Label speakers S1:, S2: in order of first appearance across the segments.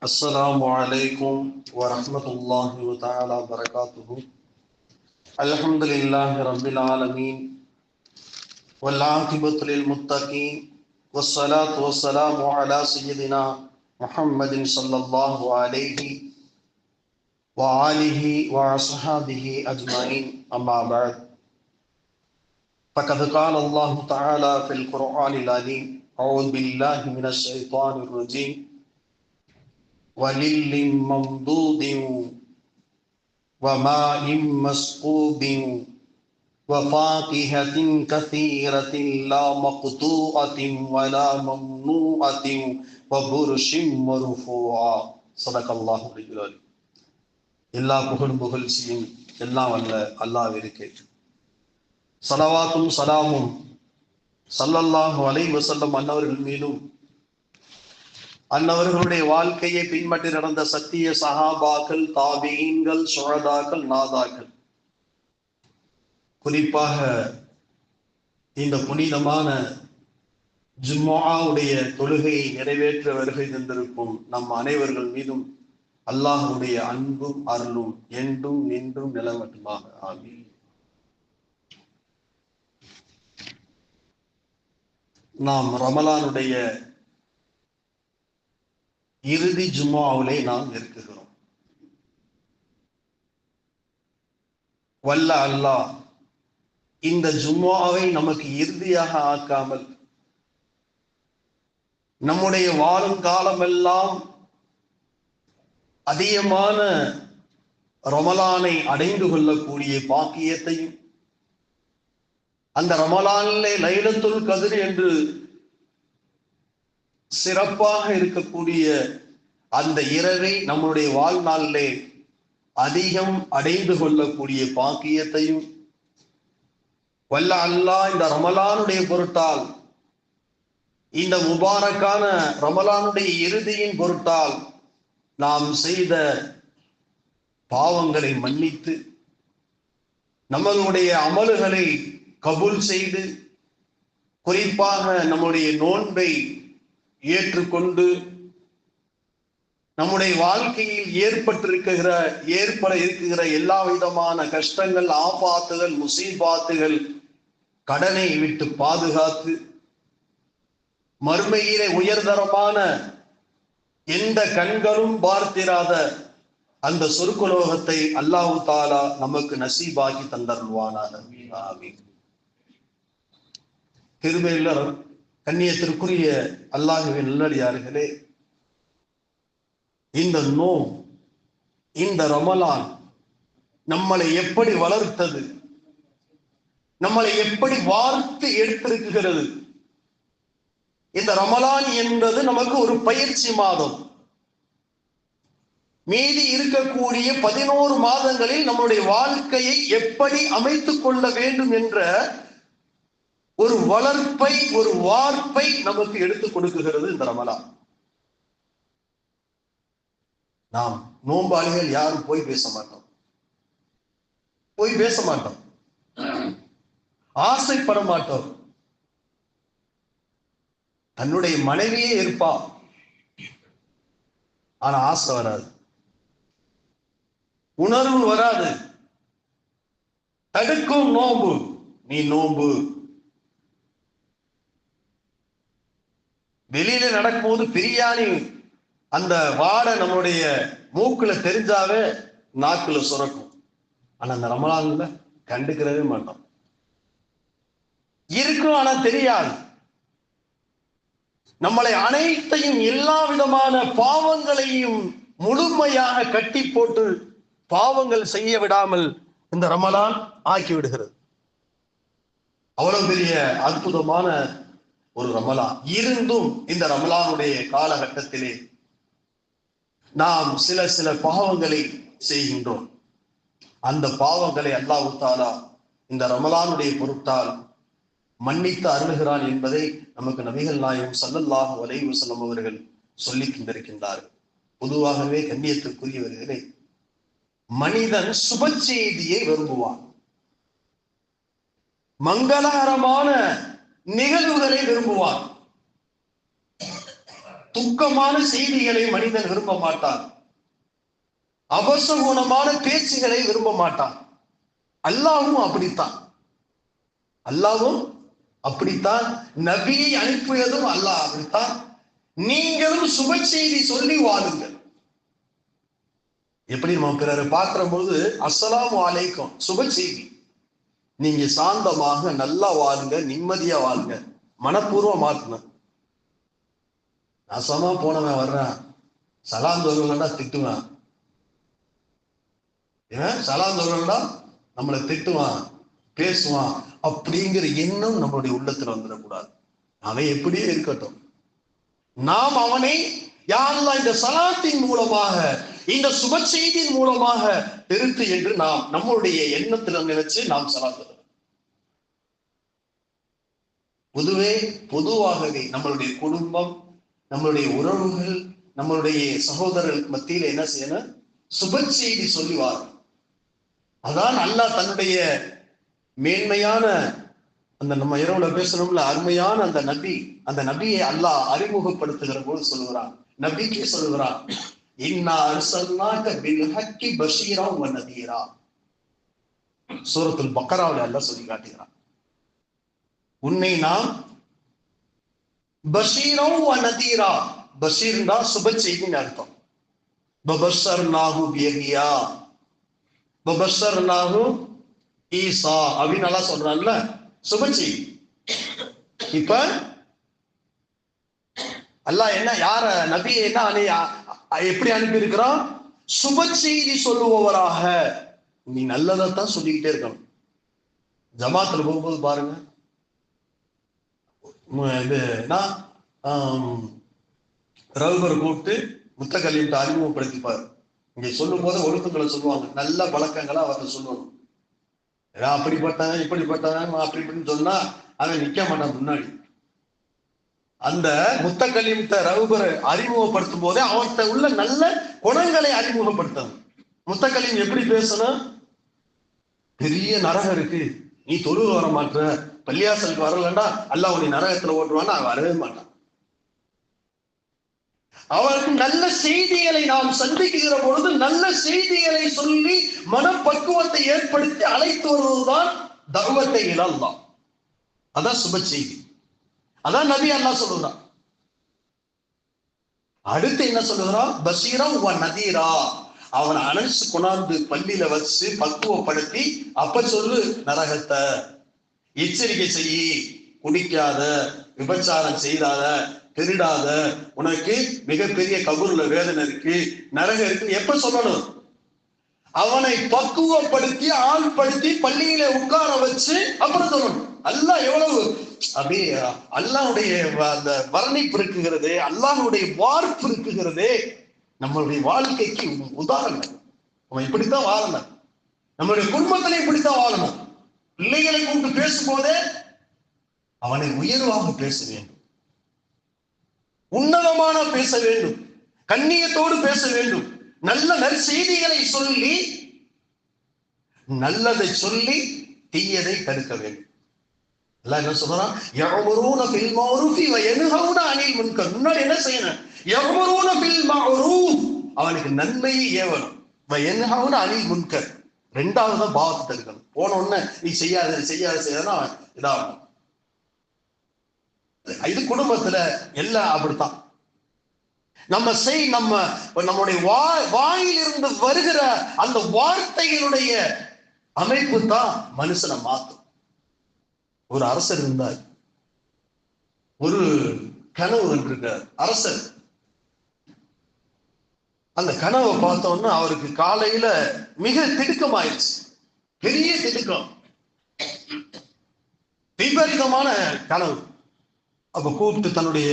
S1: السلام عليكم ورحمة الله تعالى وبركاته. الحمد لله رب العالمين والعاقبة للمتقين والصلاة والسلام على سيدنا محمد صلى الله عليه وآله وصحبه أجمعين. أما بعد، فقد قال الله تعالى في القرآن العظيم: أعوذ بالله من الشيطان الرجيم. وَلِلٍّ مَّمْدُودٍ وَمَاءٍ مَّسْكُوبٍ وَفَاكِهَةٍ كَثِيرَةٍ لَّا مَقْطُوعَةٍ وَلَا مَمْنُوعَةٍ وَفُرُشٍ مَّرْفُوعَةٍ. صدق الله العظيم. எல்லா புகழும் புகழ்ச்சியும் எல்லாம் வல்ல அல்லாஹ்விற்கே. ஸலவாத்தும் ஸலாமும் ஸல்லல்லாஹு அலைஹி வஸல்லம் அன்னவர்கள் மீதும், அன்னவர்களுடைய வாழ்க்கையை பின்பற்றி நடந்த சத்திய சஹாபாக்கள், தாபீன்கள், சுஹதாக்கள், நாதாக்கள், குறிப்பாக இந்த புனிதமான ஜும்ஆவுடைய தொழுகையை நிறைவேற்ற வருகை தந்திருக்கும் நம் அனைவர்கள் மீதும் அல்லாஹ்வுடைய அன்பும் அருளும் என்றும் நின்றும் நிலவட்டுமாக. ஆமீன். நாம் ரமலானுடைய இறுதி ஜும்ஆவிலே நாம் இருக்குகிறோம். வல்ல அல்லாஹ் இந்த ஜும்ஆவை நமக்கு இறுதியாக ஆக்காமல் நம்முடைய வாழும் காலமெல்லாம் அதிகமான ரமலானை அடைந்து கொள்ளக்கூடிய பாக்கியத்தையும், அந்த ரமலானிலே லைலத்துல் கத்ர் என்று சிறப்பாக இருக்கக்கூடிய அந்த இரவை நம்முடைய வாழ்நாளிலே அதிகம் அடைந்து கொள்ளக்கூடிய பாக்கியத்தையும் வல்ல அல்லாஹ் இந்த ரமலானுடைய பொருட்டால், இந்த முபாரக்கான ரமலானுடைய இறுதியின் பொருட்டால் நாம் செய்த பாவங்களை மன்னித்து நம்மளுடைய அமல்களை கபூல் செய்து, குறிப்பாக நம்முடைய நோன்பை ஏற்றுக்கொண்டு நம்முடைய வாழ்க்கையில் ஏற்பட இருக்கிற எல்லா விதமான கஷ்டங்கள், ஆபாத்துகள், முசீபாத்துகள், கடனை விட்டு பாதுகாத்து மறுமையிலே உயர்தரமான எந்த கண்களும் பார்த்திராத அந்த சொர்க்கலோகத்தை அல்லாஹ் தஆலா நமக்கு நசீபாக்கி தந்தருள்வானாக. ஆமீன். கிருபையுள்ள கண்ணியத்திற்குரிய அல்லாஹ்வின் நல்லடியார்களே, இந்த நோம், இந்த ரமலான் நம்மளை எப்படி வளர்த்தது, நம்மளை எப்படி வார்த்து எடுத்திருக்கிறது. இந்த ரமலான் என்பது நமக்கு ஒரு பயிற்சி மாதம். மீதி இருக்கக்கூடிய 11 மாதங்களில் நம்முடைய வாழ்க்கையை எப்படி அமைத்துக் கொள்ள வேண்டும் என்ற ஒரு வளர்ப்பை, ஒரு வார்ப்பை நமக்கு எடுத்துக் கொடுக்குகிறது இந்த ரமலான். நாம் நோம்பாளிகள் யாரும் போய் பேச மாட்டோம், ஆசைப்பட மாட்டோம். தன்னுடைய மனைவியே இருப்பா, ஆனா ஆசை வராது, உணர்வு வராது. தடுக்கும் நோம்பு, நீ நோம்பு. வெளியில நடக்கும்போது பிரியாணி அந்த வாடை நம்மளுடைய மூக்குல தெரிஞ்சாவே நாக்குல சுரக்கும். ஆனா அந்த ரமலான்ல கண்டுக்கிறவே மாட்டோம். இருக்கும், ஆனா தெரியாது. நம்மளை அனைத்தையும், எல்லா விதமான பாவங்களையும் முழுமையாக கட்டி போட்டு பாவங்கள் செய்ய விடாமல் இந்த ரமலான் ஆக்கி விடுகிறது. அவ்வளவு பெரிய அற்புதமான ஒரு ரமலான் இருந்தும் இந்த ரமலானுடைய காலகட்டத்திலே நாம் சில பாவங்களை செய்கின்றோம். அந்த பாவங்களை அல்லாஹ் தஆலா இந்த ரமலானுடைய பொருட்டால் மன்னித்து அருளுகிறான் என்பதை நமக்கு நபிகள் நாயகம் ஸல்லல்லாஹு அலைஹி வஸல்லம் அவர்கள் சொல்லி தந்திருக்கின்றார்கள். பொதுவாகவே கண்ணியத்திற்குரியவர்களே, மனிதன் சுப செய்தியை விரும்புவான், மங்களகரமான நிகழ்வுகளை விரும்புவான். துக்கமான செய்திகளை மனிதன் விரும்ப மாட்டான். அபசகுணமான பேச்சுகளை விரும்ப மாட்டான். அல்லாஹ்வும் அப்படித்தான். அல்லாஹ்வும் அப்படித்தான். நபியை அனுப்பியதும் அல்லாஹ் அப்படித்தான். நீங்களும் சுப செய்தி சொல்லி வாழுங்கள். எப்படி நம்ம பிறரை பார்க்கிற பொழுது அஸ்ஸலாமு அலைக்கும் சுப செய்தி, நீங்க சாந்தமாக நல்லா வாழுங்க, நிம்மதியா வாழுங்க, மனப்பூர்வம் மாற்றணும். நாசமா போனவன் வர்றான், சலாம் சொல்றா திட்டுவான், சலாம் சொல்றா நம்மளை திட்டுவான், பேசுவான், அப்படிங்கிற எண்ணம் நம்மளுடைய உள்ளத்துல வந்துடக்கூடாது. அவன் எப்படியே இருக்கட்டும், நாம் அவனை யா அல்லாஹ் இந்த சலாத்தின் மூலமாக, இந்த சுப செய்தியின் மூலமாக திருத்து என்று நாம் நம்மளுடைய எண்ணத்துல நினைச்சு நாம் சலாத்து. பொதுவாகவே நம்மளுடைய குடும்பம், நம்மளுடைய உறவுகள், நம்மளுடைய சகோதரர்களுக்கு மத்தியில என்ன செய்யணும்? சுப செய்தி சொல்லுவார். அதான் அல்லாஹ் தன்னுடைய மேன்மையான அந்த நம்ம இரவுல பேசணும்ல அருமையான அந்த நபியை அல்லாஹ் அறிமுகப்படுத்துகிற போது சொல்லுகிறான், நபிக்கே சொல்லுகிறான், இன்னா அர்சல்னாக பில் ஹக்கி பஷீரா வ நதீரா. சூரத்துல் பக்கராவுல அல்லாஹ் சொல்லி காட்டுகிறான், உன்னை நாம் பஷீரா வ நதீரா, பஷீர்னா சுப செய்தின்னு அர்த்தம். பபஷர்னாஹு பியஹியா, பபஷர்னாஹு ஈசா அப்படின்னு நல்லா சொல்றான்ல, சுப செய்தி. இப்ப அல்லாஹ் என்ன யார நபியை என்ன எப்படி அனுப்பி இருக்கிறான்? சுப செய்தி சொல்லுபவராக. நீ நல்லதான் சொல்லிக்கிட்டே இருக்கணும். ஜமாத்துல போகும்போது பாருங்க, இது ரவுபர் கூப்பிட்டு முத்தகல்லிட்டு அறிமுகப்படுத்திப்பாரு. இங்க சொல்லும் போது ஒழுக்கங்களை சொல்லுவாங்க, நல்ல பழக்கங்களை அவர்கிட்ட சொல்லணும். அப்படிப்பட்டவன் இப்படிப்பட்டவன் அப்படி இப்படின்னு சொன்னா அவன் நிக்க மாட்டான் முன்னாடி. அந்த முத்தகல்லிட்ட ரவுபரை அறிமுகப்படுத்தும் போதே அவர்கிட்ட உள்ள நல்ல குணங்களை அறிமுகப்படுத்தணும். முத்தகல்லிம் எப்படி பேசணும்? பெரிய நரகம் இருக்கு, நீ தொழுக வர மாட்ட, பள்ளியாசலுக்கு வரலண்டா அல்லாஹ் உன்னை நரகத்துல ஓட்டுவான்னு அவன் வரவே மாட்டான். அவருக்கு நல்ல செய்திகளை நாம் சந்திக்கிற பொழுது நல்ல செய்திகளை சொல்லி மனப்பக்குவத்தை ஏற்படுத்தி அழைத்து வருவதுதான் தஅவத்தை இலல்லாஹ். அதான் சுப செய்தி. அதான் நபி அல்லாஹ் சொல்லுகிறான். அடுத்து என்ன சொல்லுகிறான்? பஷீரா வ நதீரா. அவனை அணைச்சு கொண்டாந்து பள்ளியில வச்சு பக்குவப்படுத்தி அப்ப சொல்லு நரகத்தை எச்சரிக்கை செய்யி, குடிக்காத, விபச்சாரம் செய்தாத, திருடாத, உனக்கு மிகப்பெரிய கபூர்ல வேதனை இருக்கு, நரகம் இருக்கு எப்ப சொல்லணும்? அவனை பக்குவப்படுத்தி ஆள்படுத்தி பள்ளியில உட்கார வச்சு அப்புறம் சொல்லணும். அல்லாஹ் எவ்வளவு அப்படியே அல்லாஹ்வுடைய அந்த வர்ணிப்பு இருக்குகிறது, அல்லாஹ்வுடைய வார்ப்பு இருக்குகிறது. நம்மளுடைய வாழ்க்கைக்கு உதாரணம். அவன் இப்படித்தான் வாழணும், நம்மளுடைய குடும்பத்திலே இப்படித்தான் வாழணும். பிள்ளைகளை கொண்டு பேசும் போதே அவனை உயர்வாக பேச வேண்டும், உன்னதமான பேச வேண்டும், கண்ணியத்தோடு பேச வேண்டும், நல்ல நற்செய்திகளை சொல்லி நல்லதை சொல்லி தீயதை தடுக்க வேண்டும். அல்லாஹ் என்ன சொல்றான்? யஅமுரூன பில் மஅரூஃபி வ யன்ஹவுன அனில் முன்கர். முன்னாடி என்ன செய்யணும்? யஅமுரூன பில் மஅரூஃப், அவனுக்கு நன்மையை ஏவணும், வ யன்ஹவுன அனில் முன்கர், ரெண்டாவது தான் பாவத்தை தடுக்கணும். போன உடனே நீ செய்யாத செய்யாதா இதாகும். இது குடும்பத்துல எல்லாம் அப்படித்தான். நம்முடைய வாயிலிருந்து வருகிற அந்த வார்த்தைகளுடைய அமைப்பு தான் மனுஷனை மாற்றும். ஒரு அரசர் இருந்தார், ஒரு கனவு இருக்கார் அரசர். அந்த கனவை பார்த்தோன்னா அவருக்கு காலையில மிக திடுக்கம் ஆயிடுச்சு, பெரிய திடுக்கம், விபரீதமான கனவு. அப்ப கூப்பிட்டு தன்னுடைய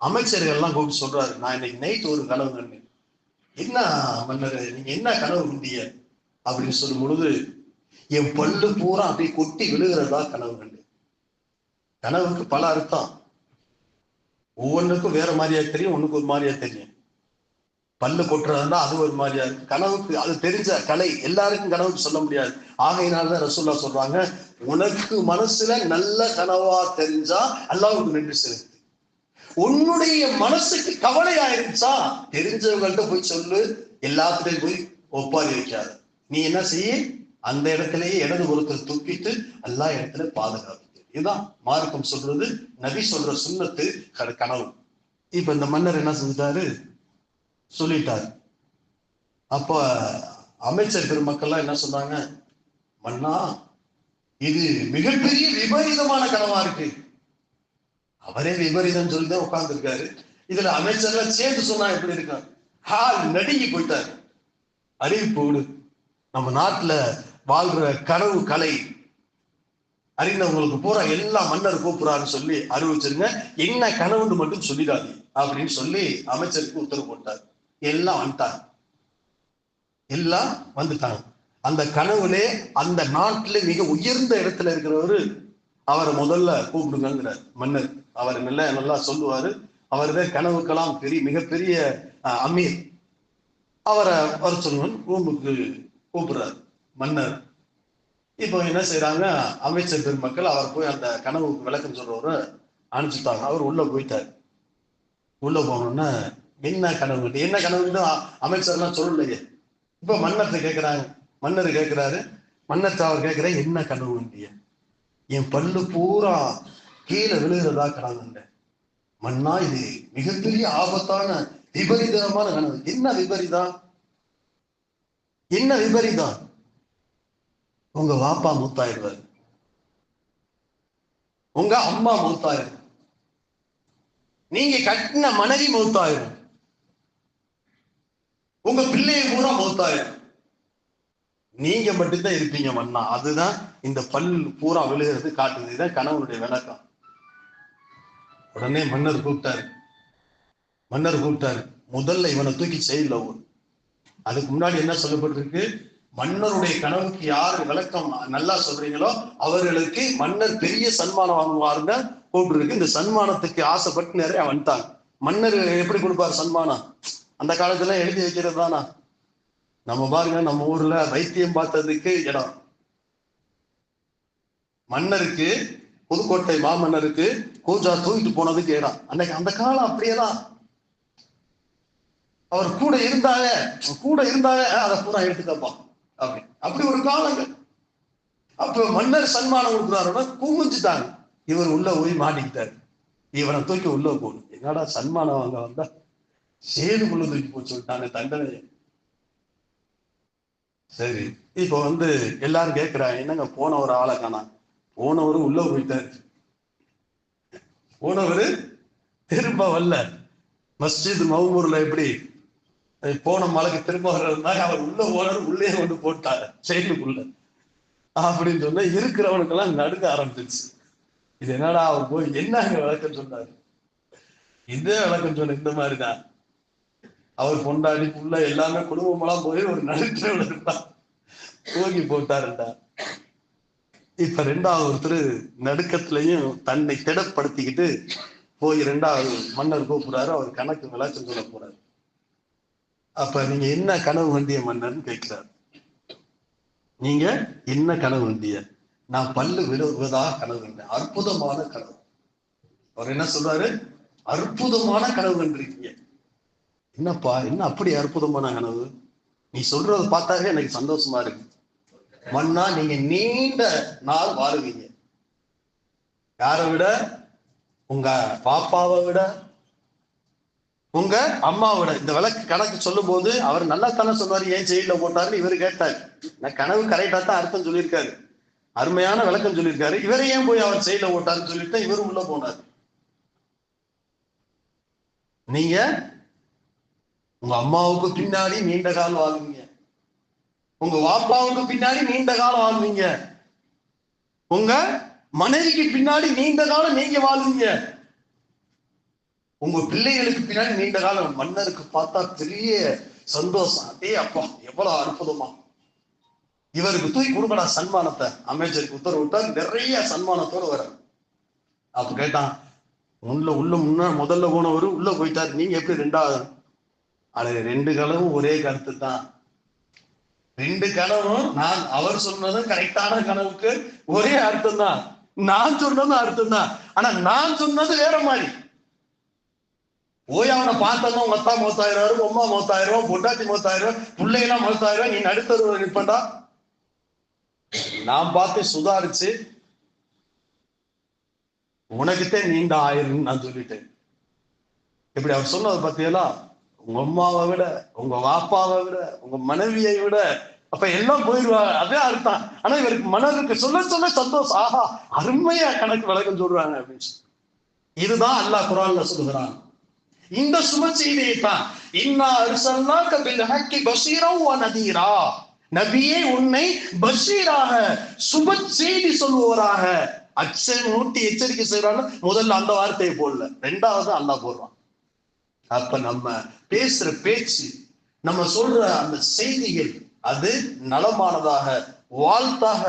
S1: அமைச்சர்கள் எல்லாம் கூப்பிட்டு சொல்றாரு, நான் இன்னைக்கு நைட் ஒரு கனவு கண்டேன். என்ன மன்னர், நீங்க என்ன கனவு கண்டீங்க அப்படின்னு சொல்லும் பொழுது, என் பல்லு பூரா அப்படியே கொட்டி விழுகிறதா கனவு கண்டேன். கனவுக்கு பல அர்த்தம், ஒவ்வொன்றுக்கும் வேற மாதிரியா தெரியும், ஒண்ணுக்கு ஒரு மாதிரியா தெரியும். பல்லு கொட்டுறதுன்னா அது ஒரு மாதிரியா இருக்கு. கனவுக்கு அது தெரிஞ்ச கலை, எல்லாருக்கும் கனவுக்கு சொல்ல முடியாது. ஆகையினால்தான் ரசூலுல்லாஹ் சொல்றாங்க, உனக்கு மனசுல நல்ல கனவா தெரிஞ்சா அல்லாஹ்வுக்கு நன்றி செலுத்து, உன்னுடைய மனசுக்கு கவலை ஆயிருச்சா, தெரிஞ்சவங்கள்ட்ட போய் சொல்லு, எல்லாத்துலயும் போய் ஒப்பாரி வைக்காது. நீ என்ன செய்ய, அந்த இடத்திலேயே இடது புறத்தில் தூக்கிட்டு எல்லா இடத்துல பாதுகாப்பு. இதுதான் மார்க்கம் சொல்றது, நபி சொல்ற சுன்னத்து கனவு. இப்ப இந்த மன்னர் என்ன செஞ்சிட்டாரு, சொல்லிட்டாரு. அப்ப அமைச்சர் பெருமக்கள்லாம் என்ன சொன்னாங்க, மன்னா இது மிகப்பெரிய விபரீதமான கனவா இருக்கு. அவரே விபரீதம் சொல்லிதான் உட்கார்ந்து இருக்காரு, இதுல அமைச்சர்லாம் சேர்ந்து சொன்னா எப்படி இருக்காங்க, ஹால் நடுங்கி போயிட்டாரு. அறிவிப்பு, நம்ம நாட்டுல வாழ்ற கனவு கலை அறிந்தவங்களுக்கு பூரா எல்லா மன்னர் கூப்பிடுறாருன்னு சொல்லி அறிவிச்சிருங்க, என்ன கனவுன்னு மட்டும் சொல்லிடாது அப்படின்னு சொல்லி அமைச்சருக்கு உத்தரவு போட்டார். எல்லாம் வந்துட்டாங்க, எல்லாம் வந்துட்டாங்க. அந்த கனவுலே அந்த நாட்டிலே மிக உயர்ந்த இடத்துல இருக்கிறவரு, அவரை முதல்ல கூப்பிடுங்கிறார் மன்னர். அவர் நல்லா சொல்லுவாரு, அவர்தான் கனவுக்கெல்லாம் மிகப்பெரிய அமீர். அவரை வர சொல்லுவன் ரூமுக்கு கூப்பிடுறாரு மன்னர். இப்போ என்ன செய்யறாங்க, அமைச்சர் பெருமக்கள் அவர் போய் அந்த கனவுக்கு விளக்கம் சொல்றவரை அனுப்பிச்சுட்டாங்க. அவர் உள்ள போயிட்டாரு. உள்ள போனோன்னா என்ன கனவு, என்ன கனவுன்னு அமைச்சர்லாம் சொல்லலையே. இப்ப மன்னர்கிட்ட கேட்கிறாங்க, மன்னர் கேட்கிறாரு, மன்னர் அவர் கேட்கிற என்ன கனவு வேண்டிய, என் பல்லு பூரா கீழே விழுகிறதா கனவு. மன்னா இது மிகப்பெரிய ஆபத்தான விபரீதமான கனவு. என்ன விபரீதம், என்ன விபரீதம், உங்க வாப்பா மூத்தாயிடுவார், உங்க அம்மா மூத்தாயிரும், நீங்க கட்டின மனைவி மூத்தாயிரும், உங்க பிள்ளைய பூரா மூத்தாயிரும், நீங்க மட்டும்தான் இருப்பீங்க மன்னா. அதுதான் இந்த பல் பூரா விழுகிறது காட்டுது. இதுதான் கணவனுடைய விளக்கம். உடனே மன்னர் கூப்பிட்டாரு. முதல்ல இவனை தூக்கி செய்யல. அதுக்கு முன்னாடி என்ன சொல்லப்பட்டிருக்கு, மன்னருடைய கனவுக்கு யாரு விளக்கம் நல்லா சொல்றீங்களோ அவர்களுக்கு மன்னர் பெரிய சன்மானம் வாங்குவாருங்க கூப்பிட்டு. இந்த சன்மானத்துக்கு ஆசைப்பட்டு நிறைய வந்துட்டாங்க. மன்னர் எப்படி கொடுப்பாரு சன்மானம், அந்த காலத்துல எழுதி வைக்கிறது தானா. நம்ம பாருங்க, நம்ம ஊர்ல வைத்தியம் பார்த்ததுக்கு இடம், மன்னருக்கு புதுக்கோட்டை மாமன்னருக்கு கூஜா தூக்கிட்டு போனதுக்கு இடம். அன்னைக்கு அந்த காலம் அப்படியேதான். அவர் கூட இருந்தாங்க அதை பூரா எடுத்துக்கப்பா அப்படி ஒரு காலங்கள். அப்ப மன்னர் சன்மானம் கொடுக்குறாருன்னா குமிஞ்சுட்டாங்க. இவர் உள்ள போய் மாட்டிக்கிட்டாரு. இவனை தூக்கி உள்ள போகணும். என்னடா சன்மானம் வாங்க வந்தா சேதுக்குள்ள தூக்கி போய் சொல்லிட்டாங்க தண்டனை. சரி, இப்ப எல்லாரும் கேட்கிறாங்க, என்னங்க போன ஒரு ஆளை காணா, போனவரு உள்ள போயிட்டாரு, போனவரு திரும்ப வரல. மஸ்ஜித் மௌமூர்ல எப்படி போன மலைக்கு திரும்ப வர்றதுனால அவர் உள்ள போனாரு, உள்ளே கொண்டு போட்டாரு செயலுக்குள்ள அப்படின்னு சொன்னா இருக்கிறவனுக்கெல்லாம் நடுக்க ஆரம்பிச்சிருச்சு. இது என்னடா, அவர் போய் என்னங்க விளக்கம் சொன்னாரு, இதே விளக்கம் சொன்ன இந்த மாதிரிதான் அவர் பொண்டாடி புள்ள எல்லாமே குடும்பமெல்லாம் போய் ஒரு நடுக்க தூக்கி போட்டாருண்டா. இப்ப ரெண்டாவது ஒருத்தர் நடுக்கத்திலையும் தன்னை திடப்படுத்திக்கிட்டு போய் ரெண்டாவது மன்னர் கூப்பிடுறாரு. அவர் கணக்கு விளக்கம் சொல்ல போறாரு. அப்ப நீங்க என்ன கனவு வண்டிய மன்னர்னு கேட்கிறார். நீங்க என்ன கனவு வண்டிய, நான் பல்லு விழுவதாக கனவு கண்டேன், அற்புதமான கனவு. அவர் என்ன சொல்றாரு, அற்புதமான கனவு கண்டிருக்கீங்க. என்னப்பா, என்ன அப்படி அற்புதமான கனவு, நீ சொல்றத பார்த்தாவே எனக்கு சந்தோஷமா இருக்கு. மன்னா நீங்க நீண்ட நாள் வாழுவீங்க. யாரை விட, உங்க பாப்பாவை விட, உங்க அம்மாவோட. இந்த விளக்கு கணக்கு சொல்லும் போது அவர் நல்லா தானே சொன்னாரு, ஏன் ஜெயில போட்டாருன்னு இவரு கேட்டாரு. நான் கனவு கரெக்டா தான் அர்த்தம் சொல்லியிருக்காரு, அருமையான விளக்கம் சொல்லியிருக்காரு. இவரை ஏன் போய் அவர் ஜெயில போட்டாருன்னு சொல்லிட்டு இவரும் உள்ள போனார். நீங்க உங்க அம்மாவுக்கு பின்னாடி நீண்ட காலம் வாழ்வீங்க, உங்க வாப்பாவுக்கு பின்னாடி நீண்ட காலம் வாழ்வீங்க, உங்க மனைவிக்கு பின்னாடி நீண்ட காலம் நீங்க வாழ்வீங்க, உங்க பிள்ளைகளுக்கு பின்னாடி நீண்ட காலம். மன்னருக்கு பார்த்தா பெரிய சந்தோஷம். அதே அப்பா எவ்வளவு அற்புதமா, இவருக்கு தூக்கி கொடுக்கடா சன்மானத்தை. அமைச்சருக்கு உத்தரவு விட்டார், நிறைய சன்மானத்தோடு வர. அப்ப கேட்டான், முதல்ல போனவரு உள்ள போயிட்டாரு, நீங்க எப்படி ரெண்டாவது? அது ரெண்டு கனவும் ஒரே கருத்து தான். ரெண்டு கனவும் நான் அவர் சொன்னதும் கரெக்டான கனவுக்கு ஒரே அர்த்தம் தான், நான் சொன்னதும் அர்த்தம் தான். ஆனா நான் சொன்னது வேற மாதிரி. போய் அவனை பார்த்தா உங்க அத்தா மௌத்தாயிரம், உங்க அம்மா மௌத்தாயிரம், பொண்டாட்டி மௌத்தாயிரம், பிள்ளையெல்லாம் மௌத்தாயிரம், நீ நடுத்தருவ நிற்பண்டா. நான் பார்த்து சுதாரிச்சு உனக்குத்தான் நீண்ட ஆயிரம் நான் சொல்லிட்டேன். இப்படி அவர் சொன்னது பார்த்தீங்களா, உங்க அம்மாவை விட, உங்க வாப்பாவை விட, உங்க மனைவியை விட, அப்ப எல்லாம் போயிடுவாங்க. அதே அர்த்தம். ஆனா இவருக்கு மனதுக்கு சொல்ல சொல்ல சந்தோஷம். ஆஹா, அருமையா கணக்கு விளக்கம் சொல்றாங்க அப்படின்னு சொல்லி. இதுதான் அல்லாஹ் குர்ஆன்ல சொல்லுகிறான். இந்த சும செய்தியை தான் இன்னா அர்சல்னாக பில் ஹக்கி பஷீரன் வ நதீரா, நபியே உன்னை பஷீராக சுப செய்தி சொல்லுவராக மூட்டி எச்சரிக்கை செய்யறான்னு முதல்ல அந்த வார்த்தையை போடல, ரெண்டாவது அல்லாஹ் போடுறான். அப்ப நம்ம பேசுற பேச்சு, நம்ம சொல்ற அந்த செய்திகள் அது நலமானதாக வாழ்த்தாக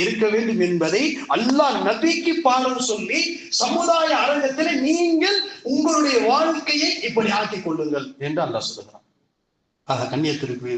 S1: இருக்க வேண்டும் என்பதை அல்லாஹ் நபிக்கு பாடம் சொல்லி சமுதாய அரங்கத்தில் நீங்கள் உங்களுடைய வாழ்க்கையை இப்படி ஆக்கிக் கொள்ளுங்கள் என்று அல்லாஹ் சொல்லுகிறான். கண்ணியத்திற்கு